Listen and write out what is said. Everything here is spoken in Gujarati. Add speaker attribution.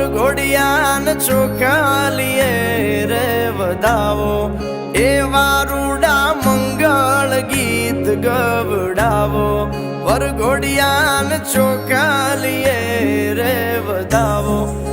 Speaker 1: વરઘોડિયાન ચોખાલીએ રે વધાવો એ વારુડા મંગળ ગીત ગવડાવો વરઘોડિયાન ચોખાલીએ રે વધાવો